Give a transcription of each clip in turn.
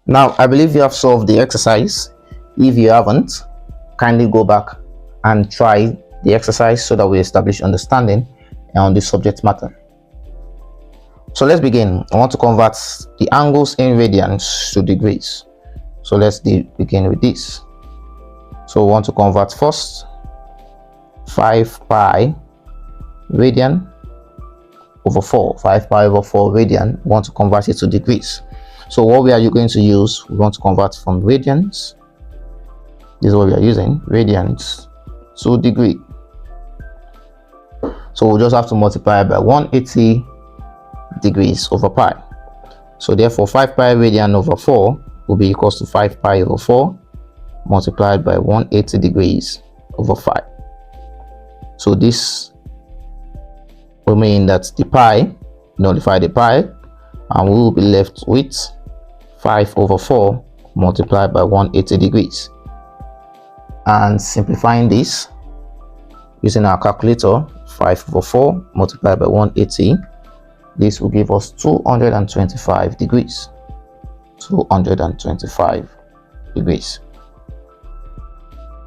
Now, I believe you have solved the exercise. If you haven't, kindly go back and try the exercise so that we establish understanding on the subject matter. So let's begin. I want to convert the angles in radians to degrees. So let's begin with this. So we want to convert first 5 pi radian over 4. 5 pi over 4 radian. We want to convert it to degrees. So what are you going to use? We want to convert from radians. This is what we are using, radians to degree. So we'll just have to multiply by 180 degrees over pi. So therefore 5 pi radian over 4 will be equals to 5 pi over 4 multiplied by 180 degrees over 5. So this will mean that the pi, nullify the pi, and we will be left with 5 over 4 multiplied by 180 degrees. And simplifying this using our calculator, 5 over 4 multiplied by 180, this will give us 225 degrees. 225 degrees.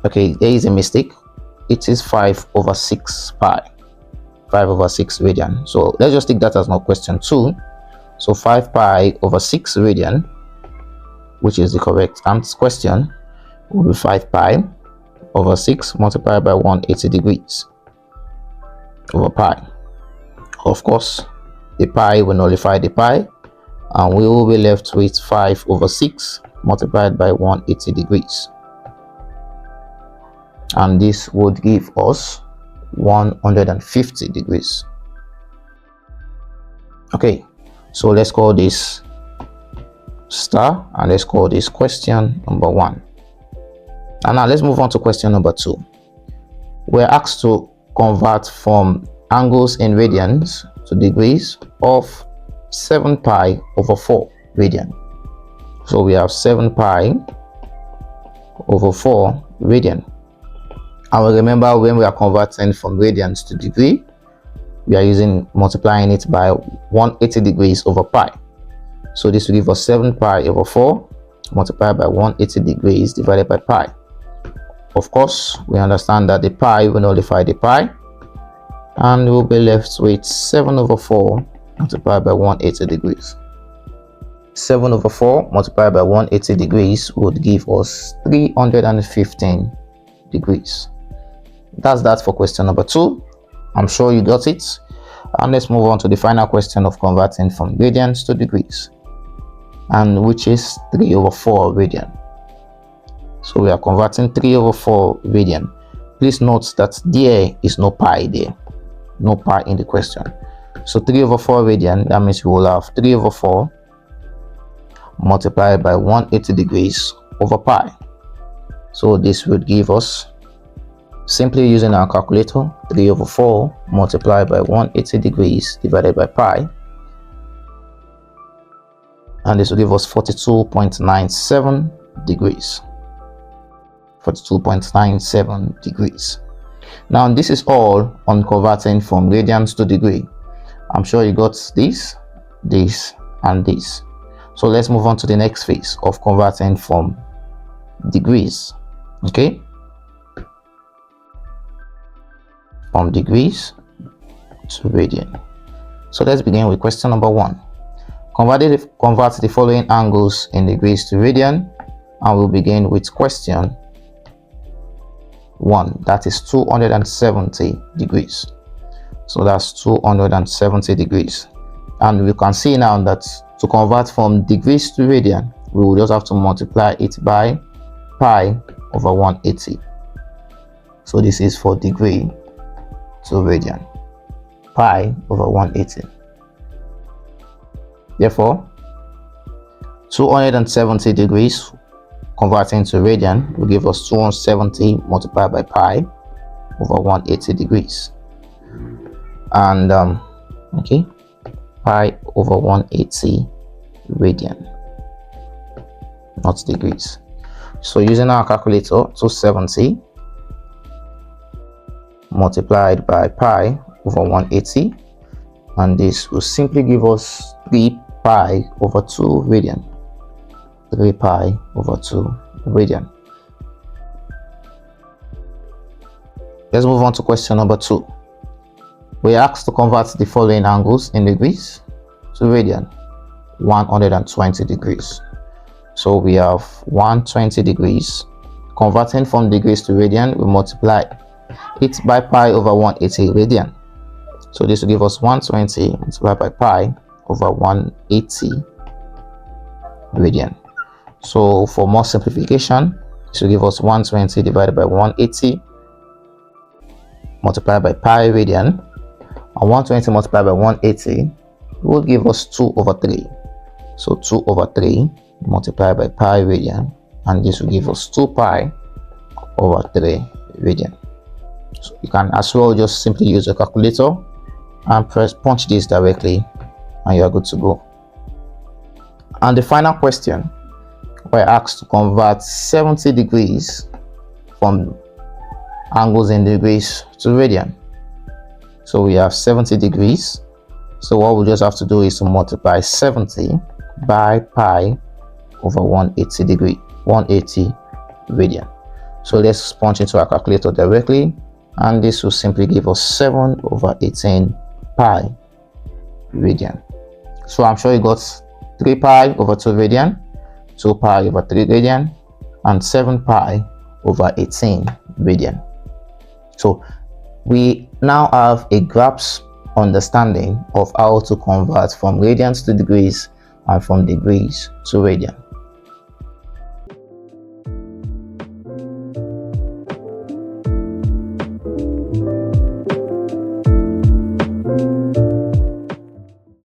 Okay, there is a mistake. It is 5 over 6 pi. 5 over 6 radian. So let's just take that as no question 2. So 5 pi over 6 radian, which is the correct question, will be 5 pi over 6 multiplied by 180 degrees over pi. Of course, the pi will nullify the pi, and we will be left with 5 over 6 multiplied by 180 degrees. And this would give us 150 degrees. Okay, so let's call this star and let's call this question number 1. And now let's move on to question number 2. We're asked to convert from angles in radians to degrees of 7 pi over 4 radian. So we have 7 pi over 4 radian. And we remember, when we are converting from radians to degree, we are multiplying it by 180 degrees over pi. So this will give us 7 pi over 4 multiplied by 180 degrees divided by pi. Of course, we understand that the pi will nullify the pi, and we'll be left with 7 over 4 multiplied by 180 degrees. 7 over 4 multiplied by 180 degrees would give us 315 degrees. That's that for question number 2. I'm sure you got it. And let's move on to the final question of converting from radians to degrees, and which is 3 over 4 radian. So we are converting 3 over 4 radian. Please note that there is no pi there. No pi in the question. So 3 over 4 radian, that means we will have 3 over 4 multiplied by 180 degrees over pi. So this would give us, simply using our calculator, 3 over 4 multiplied by 180 degrees divided by pi, and this will give us 42.97 degrees. 42.97 degrees. Now this is all on converting from radians to degree. I'm sure you got this, this, and this. So let's move on to the next phase of converting from degrees. Okay, from degrees to radian. So let's begin with question number 1. Convert the following angles in degrees to radian, and we'll begin with question 1, that is 270 degrees. So that's 270 degrees. And we can see now that to convert from degrees to radian, we will just have to multiply it by pi over 180. So this is for degree to radian, pi over 180. Therefore, 270 degrees converting to radian will give us 270 multiplied by pi over 180 degrees. And okay, pi over 180 radian, not degrees. So using our calculator, 270 multiplied by pi over 180, and this will simply give us 3 pi over 2 radian. 3 pi over 2 radian. Let's move on to question number 2. We are asked to convert the following angles in degrees to radian. 120 degrees. So we have 120 degrees. Converting from degrees to radian, we multiply it by pi over 180 radian. So this will give us 120 multiplied by pi over 180 radian. So for more simplification, this will give us 120 divided by 180 multiplied by pi radian, and 120 multiplied by 180 will give us 2 over 3. So 2 over 3 multiplied by pi radian, and this will give us 2 pi over 3 radian. So you can as well just simply use a calculator and punch this directly, and you are good to go. And the final question, we're asked to convert 70 degrees from angles in degrees to radian. So we have 70 degrees. So what we just have to do is to multiply 70 by pi over 180 radian. So let's punch into our calculator directly, and this will simply give us 7 over 18 pi radian. So I'm sure you got 3 pi over 2 radian, 2 pi over 3 radian, and 7 pi over 18 radian. So we now have a grasp understanding of how to convert from radians to degrees and from degrees to radian.